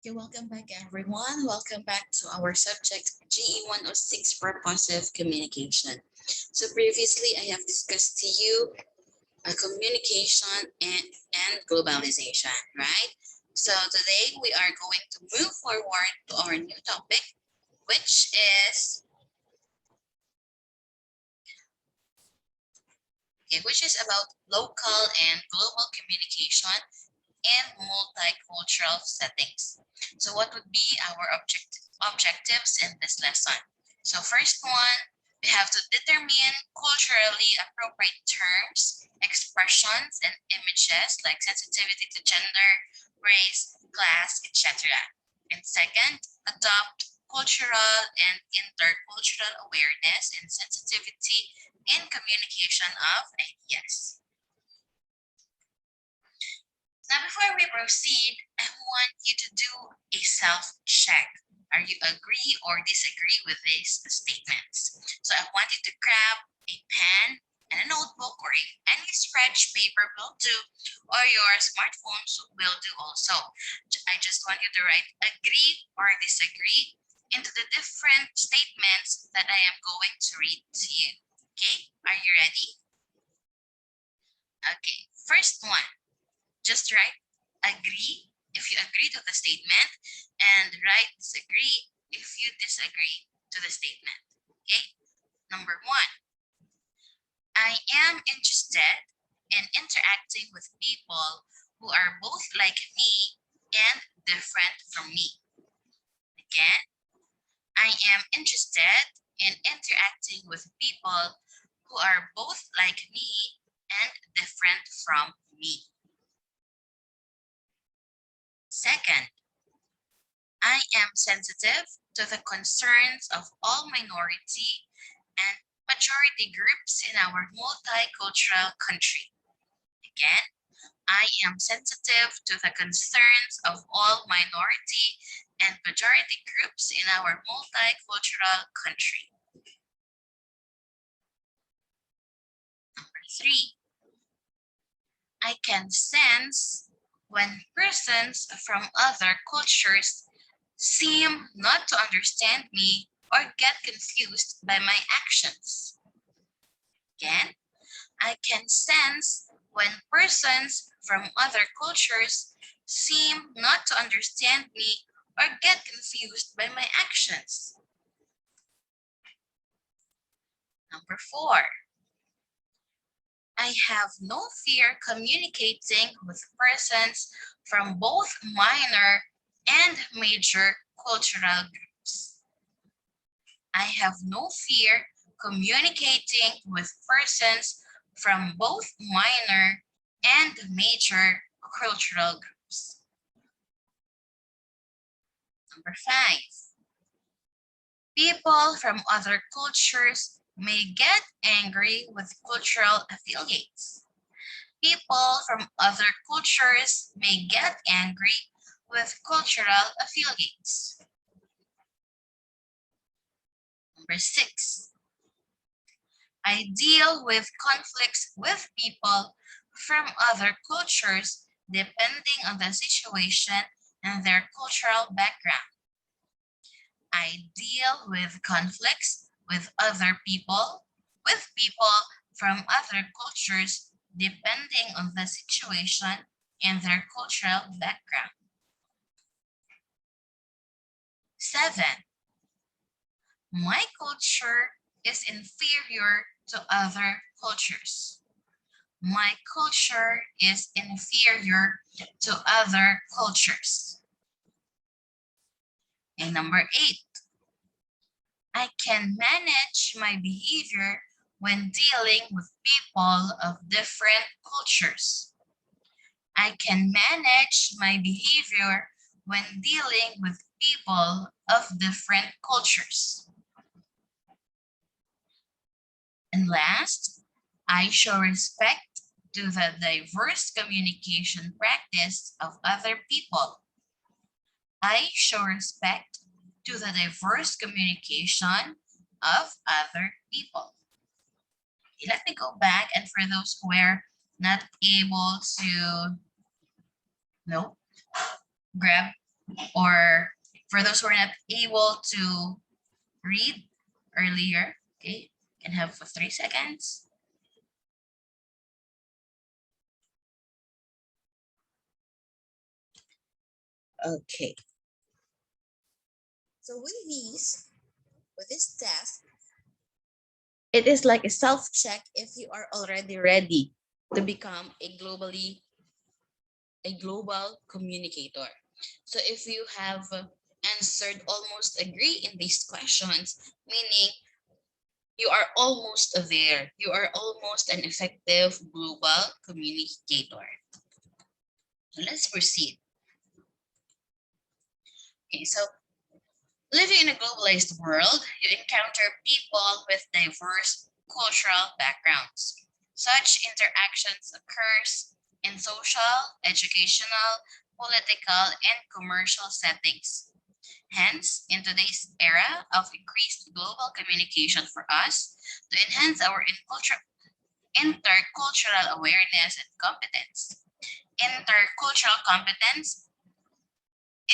Okay, welcome back everyone. Welcome back to our subject GE 106 purposive communication. So previously I have discussed to you communication and globalization, right? So today we are going to move forward to our new topic, which is about local and global communication and multicultural settings. So what would be our objectives in this lesson? So first one, we have to determine culturally appropriate terms, expressions, and images like sensitivity to gender, race, class, etc. And second, adopt cultural and intercultural awareness and sensitivity in communication of ideas. Now, before we proceed, I want you to do a self-check. Are you agree or disagree with these statements? So I want you to grab a pen and a notebook or any scratch paper will do, or your smartphones will do also. I just want you to write agree or disagree into the different statements that I am going to read to you. Okay, are you ready? Okay, first one. Just write agree if you agree to the statement and write disagree if you disagree to the statement. Okay? Number one, I am interested in interacting with people who are both like me and different from me. Again, I am interested in interacting with people who are both like me and different from me. Second, I am sensitive to the concerns of all minority and majority groups in our multicultural country. Again, I am sensitive to the concerns of all minority and majority groups in our multicultural country. Number three, I can sense when persons from other cultures seem not to understand me or get confused by my actions. Again, I can sense when persons from other cultures seem not to understand me or get confused by my actions. Number four, I have no fear communicating with persons from both minor and major cultural groups. I have no fear communicating with persons from both minor and major cultural groups. Number five, people from other cultures may get angry with cultural affiliates. People from other cultures may get angry with cultural affiliates. Number six, I deal with conflicts with people from other cultures depending on the situation and their cultural background. I deal with conflicts with people from other cultures depending on the situation and their cultural background. 7. My culture is inferior to other cultures. My culture is inferior to other cultures. And number 8, I can manage my behavior when dealing with people of different cultures. I can manage my behavior when dealing with people of different cultures. And last, I show respect to the diverse communication practice of other people. I show respect to the diverse communication of other people. Okay, let me go back, and for those who were not able to grab or for those who are not able to read earlier, okay, you can have for 3 seconds. Okay. So with this test, it is like a self-check if you are already ready to become a global communicator. So if you have answered almost agree in these questions, meaning you are almost there. You are almost an effective global communicator. So let's proceed. Okay, so living in a globalized world, you encounter people with diverse cultural backgrounds. Such interactions occurs in social, educational, political, and commercial settings. Hence, in today's era of increased global communication for us, to enhance our intercultural awareness and competence. Intercultural competence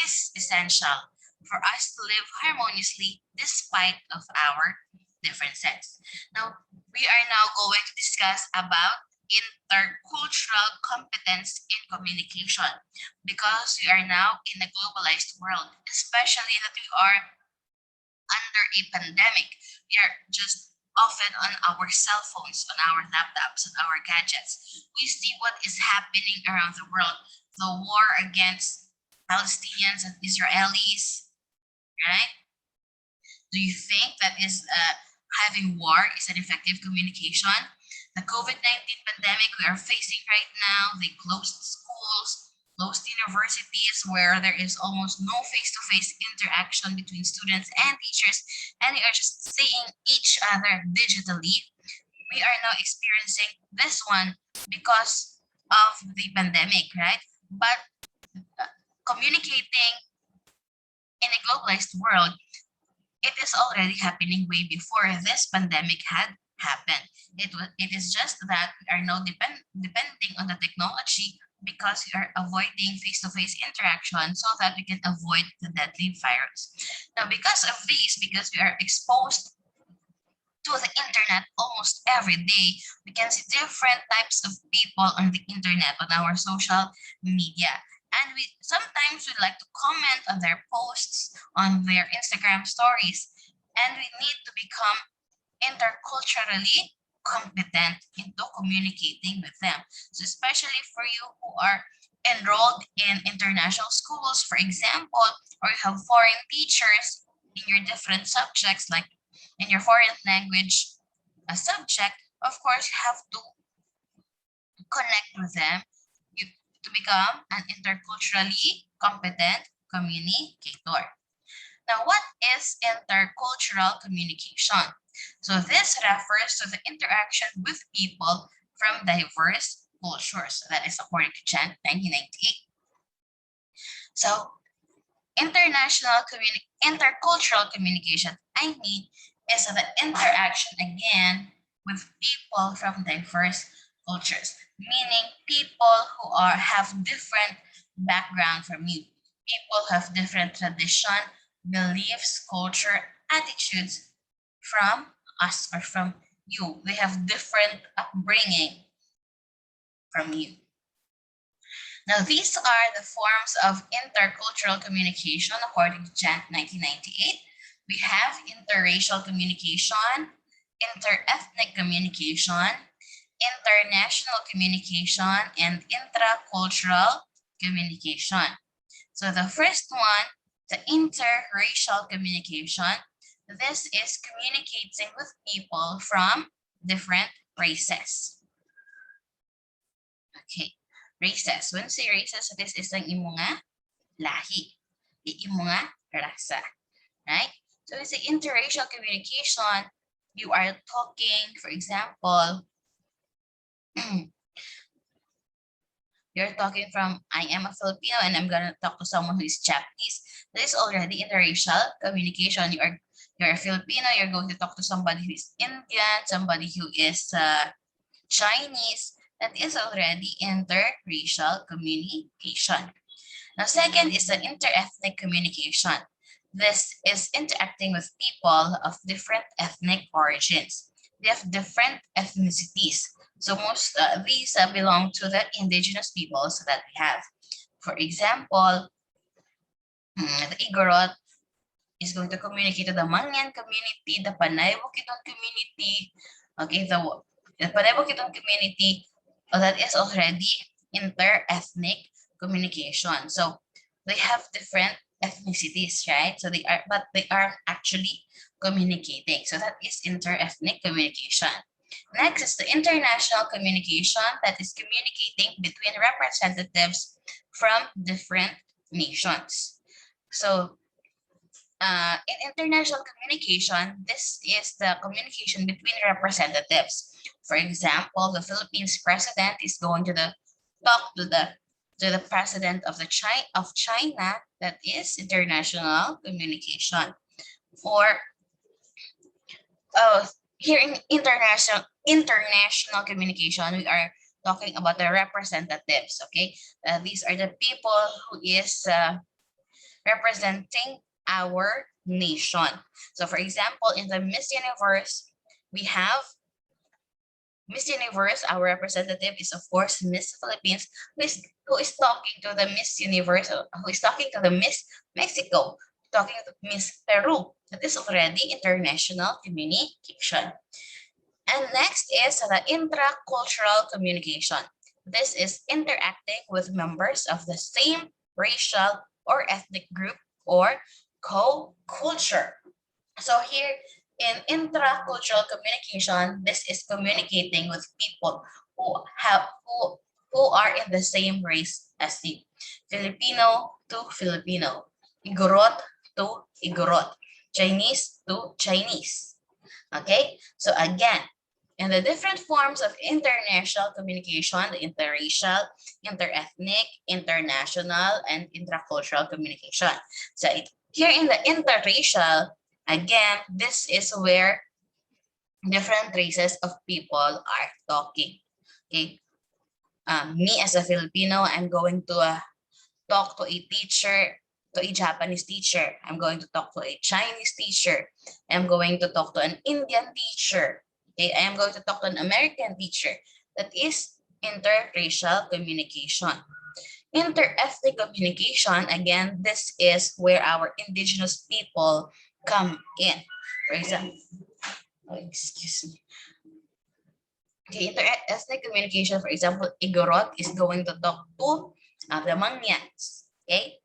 is essential for us to live harmoniously despite of our differences. Now, we are now going to discuss about intercultural competence in communication because we are now in a globalized world, especially that we are under a pandemic. We are just often on our cell phones, on our laptops, on our gadgets. We see what is happening around the world. The war against Palestinians and Israelis, right? Do you think that is having war is an effective communication? The COVID-19 pandemic we are facing right now, they closed schools, closed universities where there is almost no face-to-face interaction between students and teachers, and they are just seeing each other digitally. We are now experiencing this one because of the pandemic, right? But communicating in a globalized world, it is already happening way before this pandemic had happened. It is just that we are now depending on the technology because we are avoiding face-to-face interaction so that we can avoid the deadly virus. Now, because of this, because we are exposed to the internet almost every day, we can see different types of people on the internet, on our social media. And we sometimes we like to comment on their posts, on their Instagram stories, and we need to become interculturally competent into communicating with them. So especially for you who are enrolled in international schools, for example, or you have foreign teachers in your different subjects, like in your foreign language subject, of course, you have to connect with them to become an interculturally competent communicator. Now, what is intercultural communication? So this refers to the interaction with people from diverse cultures. That is according to Jan 1998. So intercultural communication, I mean, is the interaction again with people from diverse cultures, meaning people who have different background from you. People have different tradition, beliefs, culture, attitudes from us or from you. They have different upbringing from you. Now, these are the forms of intercultural communication according to Jan 1998. We have interracial communication, interethnic communication, international communication, and intracultural communication. So the first one, the interracial communication, this is communicating with people from different races. Okay, races. When say races, this is ang imo nga lahi, imo nga rasa, right? So it's an interracial communication. You are talking, for example, you're talking from, I am a Filipino and I'm gonna talk to someone who is Japanese. That is already interracial communication. You're a Filipino, you're going to talk to somebody who is Indian, somebody who is Chinese. That is already interracial communication. Now, second is the interethnic communication. This is interacting with people of different ethnic origins. They have different ethnicities. So most these belong to the indigenous peoples that we have. For example, the Igorot is going to communicate to the Mangyan community, the Panay Bukidnon community, okay, the Panay Bukidnon community, that is already inter-ethnic communication. So they have different ethnicities, right? So but they are actually communicating. So that is inter-ethnic communication. Next is the international communication, that is communicating between representatives from different nations. So in international communication, this is the communication between representatives. For example, the Philippines president is going to talk to the president of China. That is international communication. Or here in international communication, we are talking about the representatives. Okay, these are the people who is representing our nation. So for example, in the Miss Universe, we have Miss Universe. Our representative is of course Miss Philippines, who is talking to the Miss Universe, who is talking to the Miss Mexico, talking to Miss Peru. That is already international communication. And next is the intracultural communication. This is interacting with members of the same racial or ethnic group or co-culture. So here in intracultural communication, this is communicating with people who are in the same race as you. Filipino to Filipino, Igorot to Igorot, Chinese to Chinese. Okay, so again, in the different forms of international communication, the interracial, interethnic, international, and intracultural communication. So here in the interracial, again, this is where different races of people are talking. Okay, me as a Filipino, I'm going to talk to a teacher, to a Japanese teacher. I'm going to talk to a Chinese teacher. I'm going to talk to an Indian teacher. Okay, I am going to talk to an American teacher. That is interracial communication. Interethnic communication, again, this is where our indigenous people come in. For example, excuse me. Okay, interethnic communication, for example, Igorot is going to talk to the Mangyans. Okay,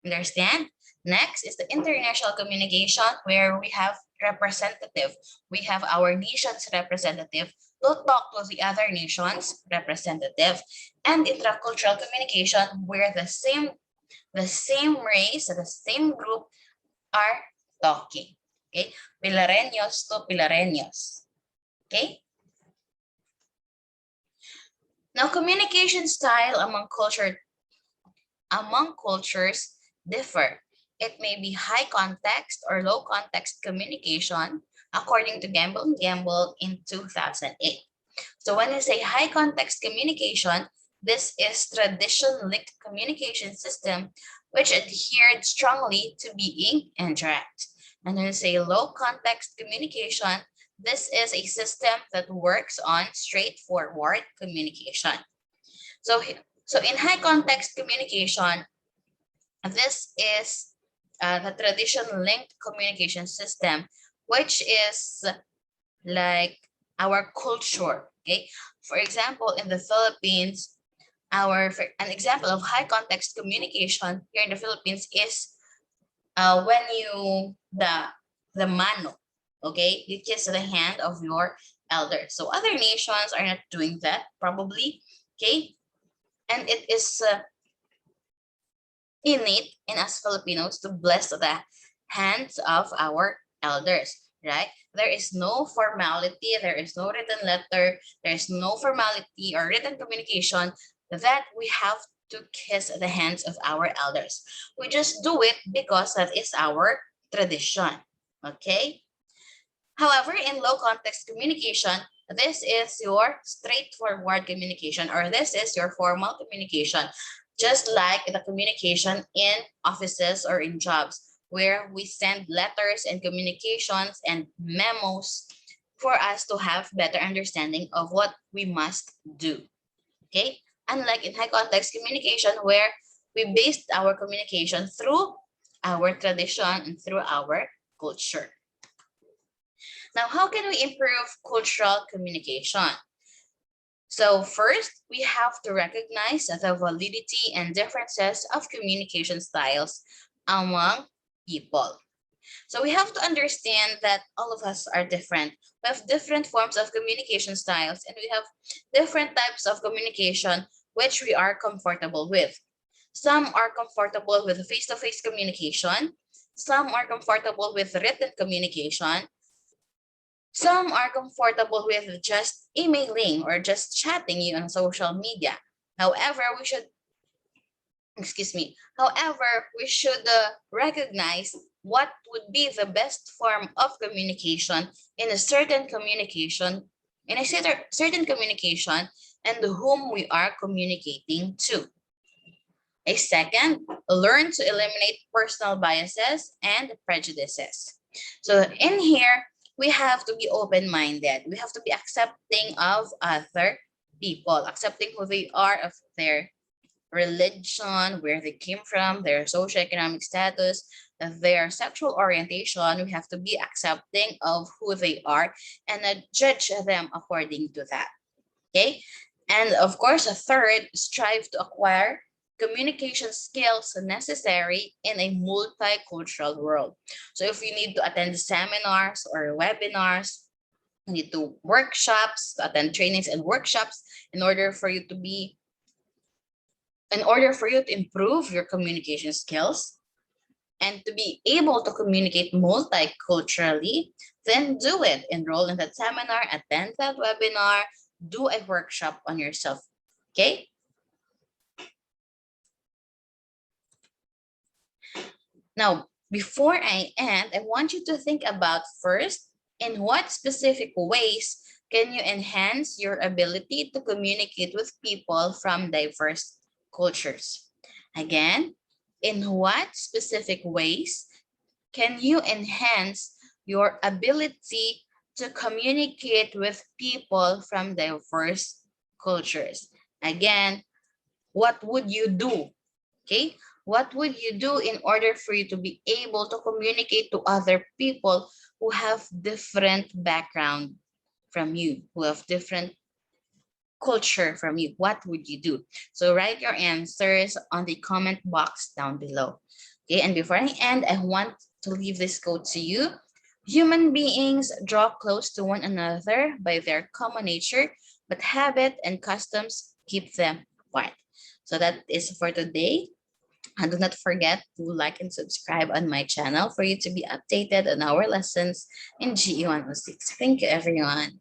understand? Next is the international communication, where we have representative. We have our nation's representative to talk to the other nation's representative. And intracultural communication, where the same race, the same group are talking. Okay, Pilareños to Pilareños. Okay. Now, communication style among cultures differ. It may be high context or low context communication, according to Gamble and Gamble in 2008. So when you say high context communication, this is tradition-linked communication system which adhered strongly to being indirect. And when you say low context communication, this is a system that works on straightforward communication. So in high context communication, this is the tradition-linked communication system, which is like our culture. Okay, for example, in the Philippines, an example of high context communication here in the Philippines is when you the mano. Okay, you kiss the hand of your elder. So other nations are not doing that probably. Okay, and it is innate in us Filipinos to bless the hands of our elders, right? There is no formality, there is no written letter, there is no formality or written communication that we have to kiss the hands of our elders. We just do it because that is our tradition, okay? However, in low context communication, this is your straightforward communication, or this is your formal communication. Just like the communication in offices or in jobs, where we send letters and communications and memos for us to have better understanding of what we must do. Okay? Unlike in high context communication, where we based our communication through our tradition and through our culture. Now, how can we improve cultural communication? So first, we have to recognize the validity and differences of communication styles among people. So we have to understand that all of us are different. We have different forms of communication styles, and we have different types of communication which we are comfortable with. Some are comfortable with face-to-face communication. Some are comfortable with written communication. Some are comfortable with just emailing or just chatting you on social media. However, we should, recognize what would be the best form of communication in a certain communication, and whom we are communicating to. A second, learn to eliminate personal biases and prejudices. So in here, we have to be open-minded. We have to be accepting of other people, accepting who they are, of their religion, where they came from, their socioeconomic status, their sexual orientation. We have to be accepting of who they are and judge them according to that. Okay? And of course, a third, strive to acquire communication skills necessary in a multicultural world. So if you need to attend seminars or webinars, you need to workshops, to attend trainings and workshops in order for you to improve your communication skills and to be able to communicate multiculturally, then do it. Enroll in that seminar, attend that webinar, do a workshop on yourself. Okay? Now, before I end, I want you to think about first, in what specific ways can you enhance your ability to communicate with people from diverse cultures? Again, in what specific ways can you enhance your ability to communicate with people from diverse cultures? Again, what would you do? Okay, what would you do in order for you to be able to communicate to other people who have different background from you, who have different culture from you? What would you do? So write your answers on the comment box down below. Okay, and before I end, I want to leave this quote to you. Human beings draw close to one another by their common nature, but habit and customs keep them apart. So that is for today. And do not forget to like and subscribe on my channel for you to be updated on our lessons in GE 106. Thank you, everyone.